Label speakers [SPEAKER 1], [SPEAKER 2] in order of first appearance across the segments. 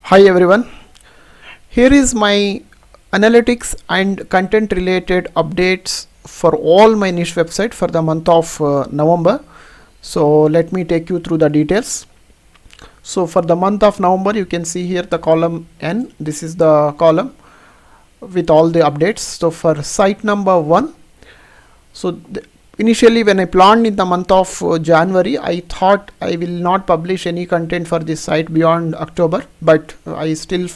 [SPEAKER 1] Hi everyone, here is my analytics and content related updates for all my niche website for the month of November. So let me take you through the details. So for the month of November, you can see here the column N. This is the column with all the updates. So for site number 1, so initially when I planned in the month of January, I thought I will not publish any content for this site beyond October, but I still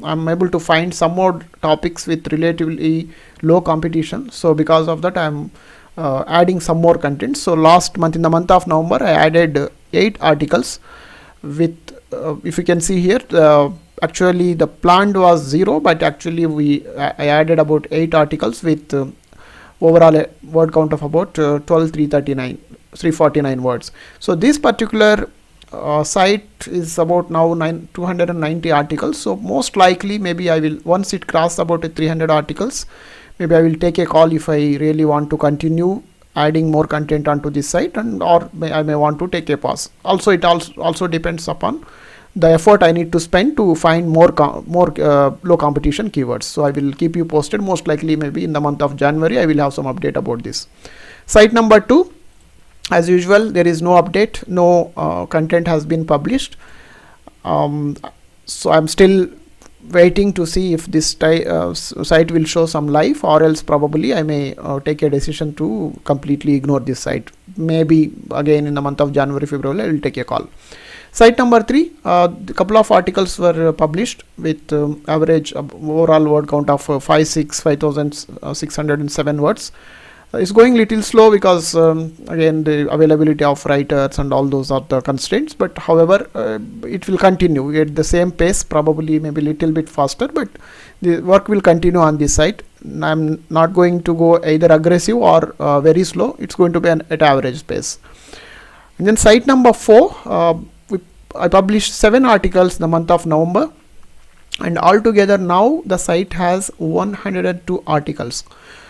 [SPEAKER 1] I'm able to find some more topics with relatively low competition. So because of that, I'm adding some more content. So last month, in the month of November, I added 8 articles with if you can see here, actually the planned was 0, but actually I added about 8 articles with overall a word count of about 349 words. So this particular site is about now 290 articles. So most likely maybe I will, once it crosses about 300 articles, maybe I will take a call if I really want to continue adding more content onto this site, and or I may want to take a pause. Also it also depends upon the effort I need to spend to find more low competition keywords. So I will keep you posted. Most likely maybe in the month of January I will have some update about this. Site number 2, as usual, there is no update, no content has been published. So I'm still waiting to see if this site will show some life, or else probably I may take a decision to completely ignore this site. Maybe again in the month of January, February, I will take a call. Site number 3, a couple of articles were published with average overall word count of 5,607 words. It's going little slow because again the availability of writers and all those are the constraints, but however it will continue at the same pace, probably maybe little bit faster, but the work will continue on this site. I'm not going to go either aggressive or very slow. It's going to be at average pace. And then site number 4, I published 7 articles in the month of November, and altogether now the site has 102 articles.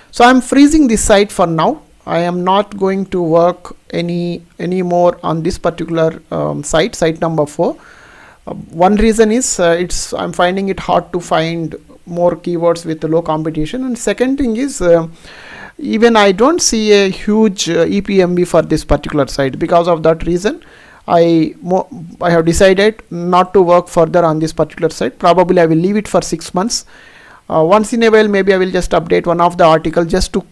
[SPEAKER 1] So I'm freezing this site for now. I am not going to work any more on this particular site number 4. One reason is I'm finding it hard to find more keywords with low competition, and second thing is even I don't see a huge EPMB for this particular site. Because of that reason, I have decided not to work further on this particular site. Probably I will leave it for 6 months. Once in a while, maybe I will just update one of the article just to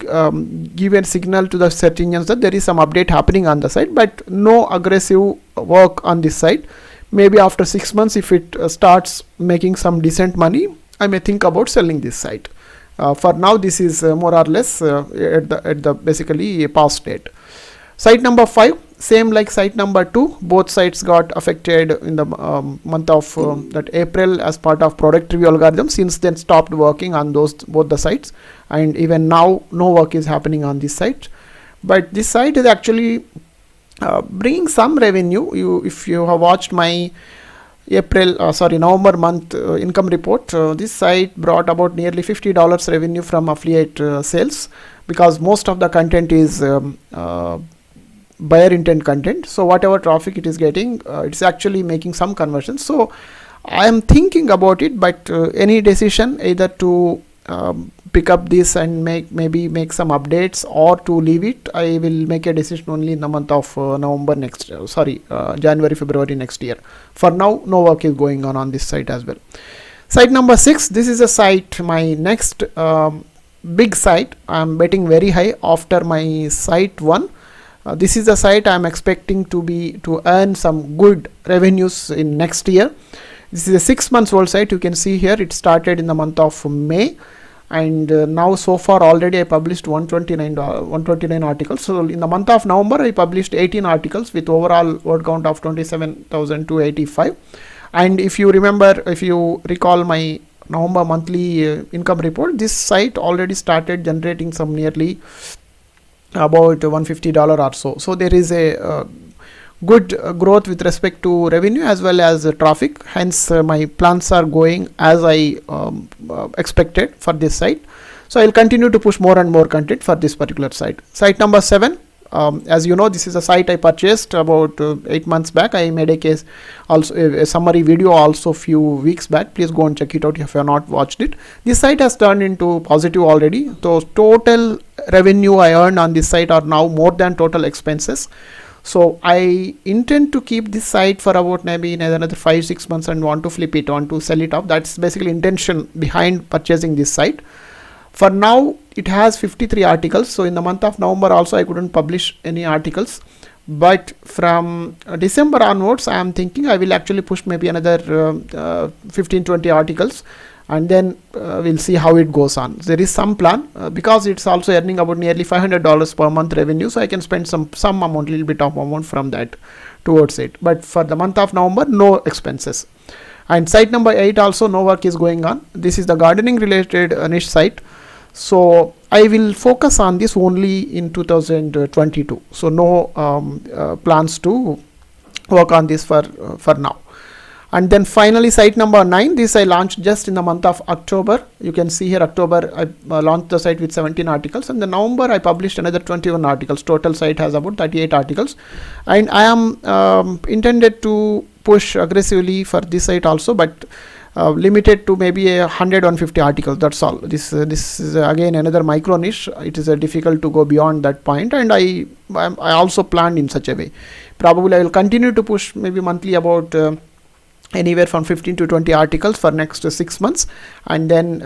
[SPEAKER 1] give a signal to the search engines that there is some update happening on the site, but no aggressive work on this site. Maybe after 6 months, if it starts making some decent money, I may think about selling this site. For now, this is more or less at the basically a past state. Site number 5, same like site number 2, both sites got affected in the month of that April as part of product review algorithm. Since then stopped working on both the sites, and even now no work is happening on this site. But this site is actually bringing some revenue. If you have watched my November month income report, this site brought about nearly $50 revenue from affiliate sales, because most of the content is buyer intent content. So whatever traffic it is getting, it's actually making some conversions. So I am thinking about it, but any decision either to pick up this and maybe make some updates, or to leave it, I will make a decision only in the month of January, February next year. For now, no work is going on this site as well. Site number 6, this is a site, my next big site. I'm betting very high after my site 1. This is a site I am expecting to earn some good revenues in next year. This is a 6 months old site. You can see here it started in the month of May, and now so far already I published 129 articles. So in the month of November I published 18 articles with overall word count of 27,285. And if you recall my November monthly income report, this site already started generating some nearly about $150 or so. So there is a good growth with respect to revenue as well as traffic. Hence my plans are going as I expected for this site. So I'll continue to push more and more content for this particular site. Site number 7, As you know, this is a site I purchased about 8 months back. I made a case also, a summary video also few weeks back. Please go and check it out if you have not watched it. This site has turned into positive already. So total revenue I earned on this site are now more than total expenses. So I intend to keep this site for about maybe another 5-6 months and want to flip it, want to sell it off. That's basically intention behind purchasing this site. For now, it has 53 articles. So in the month of November also I couldn't publish any articles. But from December onwards, I am thinking I will actually push maybe another 15-20 articles, and then we'll see how it goes on. There is some plan because it's also earning about nearly $500 per month revenue, so I can spend some amount, little bit of amount from that towards it. But for the month of November, no expenses. And site number 8 also no work is going on. This is the gardening related niche site. So I will focus on this only in 2022. So no plans to work on this for now. And then finally site number 9, this I launched just in the month of October. You can see here October I launched the site with 17 articles, and then November I published another 21 articles. Total site has about 38 articles, and I am intended to push aggressively for this site also, but limited to maybe 100-150 articles. That's all. This is again another micro niche. It is difficult to go beyond that point, and I also planned in such a way. Probably I will continue to push maybe monthly about anywhere from 15 to 20 articles for next 6 months, and then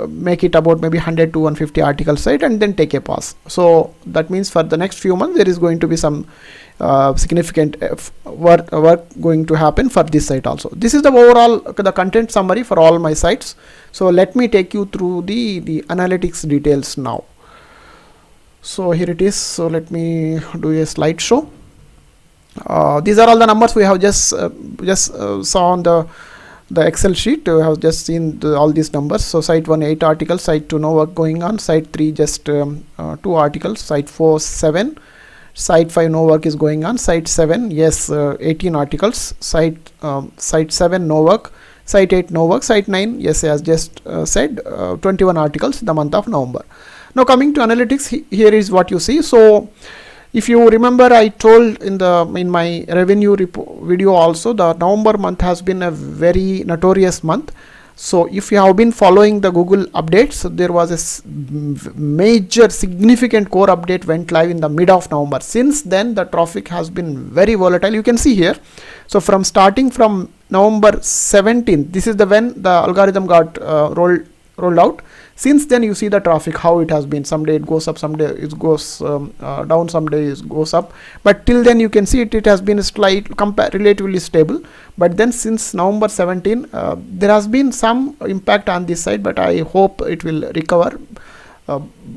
[SPEAKER 1] make it about maybe 100 to 150 article site, and then take a pause. So that means for the next few months there is going to be some significant work going to happen for this site also. This is the overall the content summary for all my sites. So let me take you through the analytics details now. So here it is. So let me do a slideshow. These are all the numbers we have just saw on the Excel sheet. We have just seen all these numbers. So site 1 8 articles, site 2 no work going on, site 3 just 2 articles, site 4 7, site 5 no work is going on, site 7 yes 18 articles, site 7 no work, site 8 no work, site 9 yes as just said 21 articles in the month of November. Now coming to analytics, here is what you see. So if you remember, I told in my revenue video also, the November month has been a very notorious month. So if you have been following the Google updates, there was a major significant core update went live in the mid of November. Since then the traffic has been very volatile. You can see here. So from starting from November 17th, this is the when the algorithm got rolled out. Since then you see the traffic, how it has been. Someday it goes up, someday it goes down, someday it goes up. But till then you can see it has been relatively stable. But then since November 17, there has been some impact on this side, but I hope it will recover.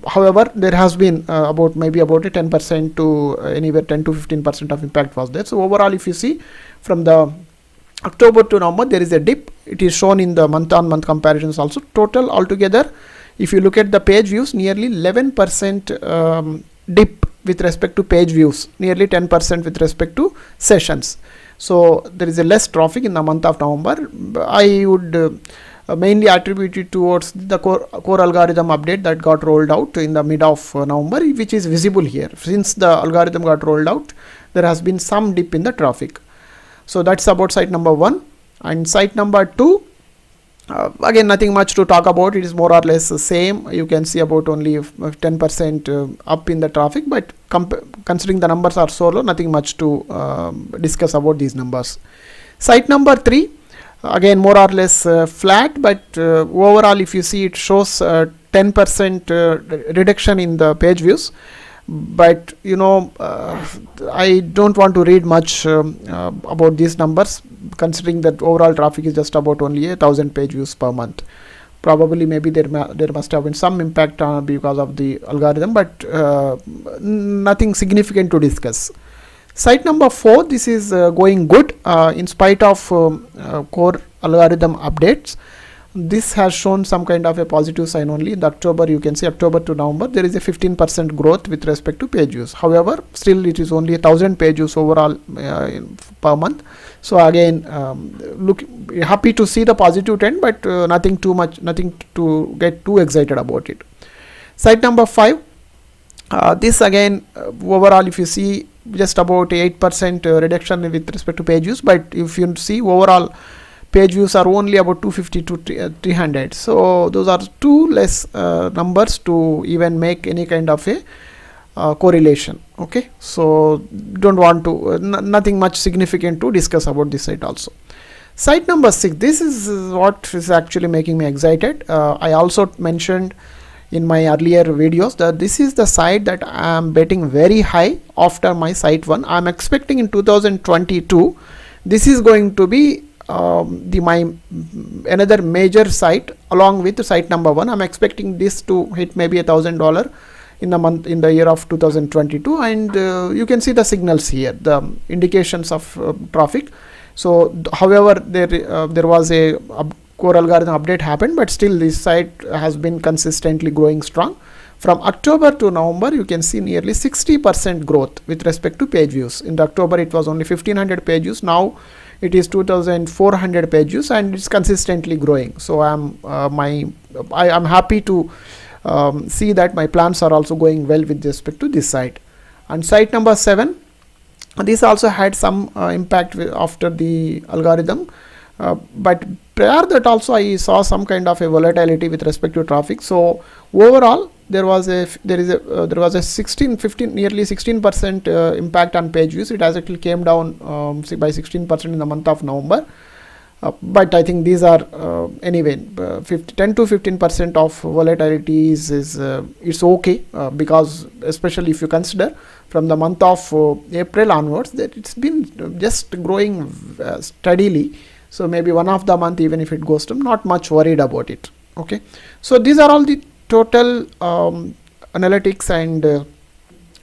[SPEAKER 1] However, there has been about a 10% to anywhere 10 to 15% of impact was there. So overall, if you see from the October to November, there is a dip. It is shown in the month-on-month comparisons also. Total altogether, if you look at the page views, nearly 11% dip with respect to page views, nearly 10% with respect to sessions. So there is a less traffic in the month of November. I would mainly attribute it towards the core algorithm update that got rolled out in the mid of November, which is visible here. Since the algorithm got rolled out, there has been some dip in the traffic. So that's about site number 1. And site number 2, again nothing much to talk about. It is more or less the same. You can see about only 10% up in the traffic, but considering the numbers are so low, nothing much to discuss about these numbers. Site number 3, again more or less flat, but overall if you see, it shows 10% reduction in the page views. But you know, I don't want to read much about these numbers, considering that overall traffic is just about only 1,000 page views per month. Probably maybe there must have been some impact because of the algorithm, but nothing significant to discuss. Site number 4, this is going good in spite of core algorithm updates. This has shown some kind of a positive sign only. In the October, you can see October to November, there is a 15% growth with respect to page views. However, still it is only 1,000 page views overall per month. So again, look, happy to see the positive trend, but nothing to get too excited about it. Site number 5, This again, overall, if you see, just about 8% reduction with respect to page views, but if you see overall page views are only about 250 to 300, so those are too less numbers to even make any kind of a correlation. Okay, so don't want to nothing much significant to discuss about this site also. Site number 6, this is what is actually making me excited. I also mentioned in my earlier videos that this is the site that I am betting very high after my site 1. I am expecting in 2022 this is going to be my another major site along with site number 1. I'm expecting this to hit maybe $1,000 in the year of 2022, and you can see the signals here, the indications of traffic. So however, there was a core algorithm update happened, but still this site has been consistently growing strong. From October to November, you can see nearly 60% growth with respect to page views. In October, it was only 1500 page views. Now it is 2400 page views, and it's consistently growing. So I'm happy to see that my plans are also going well with respect to this site. And site number 7, this also had some impact after the algorithm, but prior that also I saw some kind of a volatility with respect to traffic. So overall, there was a nearly 16% impact on page views. It actually came down by 16% in the month of November. But I think these are anyway 10 to 15% of volatility is it's okay, because especially if you consider from the month of April onwards that it's been just growing steadily. So maybe one of the month, even if it goes to, not much worried about it. Okay, so these are all the total analytics and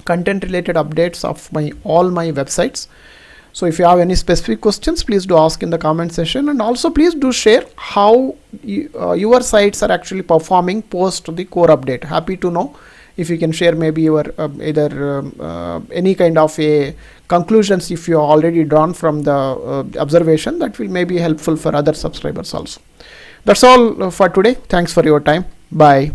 [SPEAKER 1] content related updates of all my websites. So if you have any specific questions, please do ask in the comment section, and also please do share how your sites are actually performing post the core update. Happy to know if you can share maybe your either any kind of a conclusions if you are already drawn from the observation. That will maybe helpful for other subscribers also. That's all for today. Thanks for your time. Bye.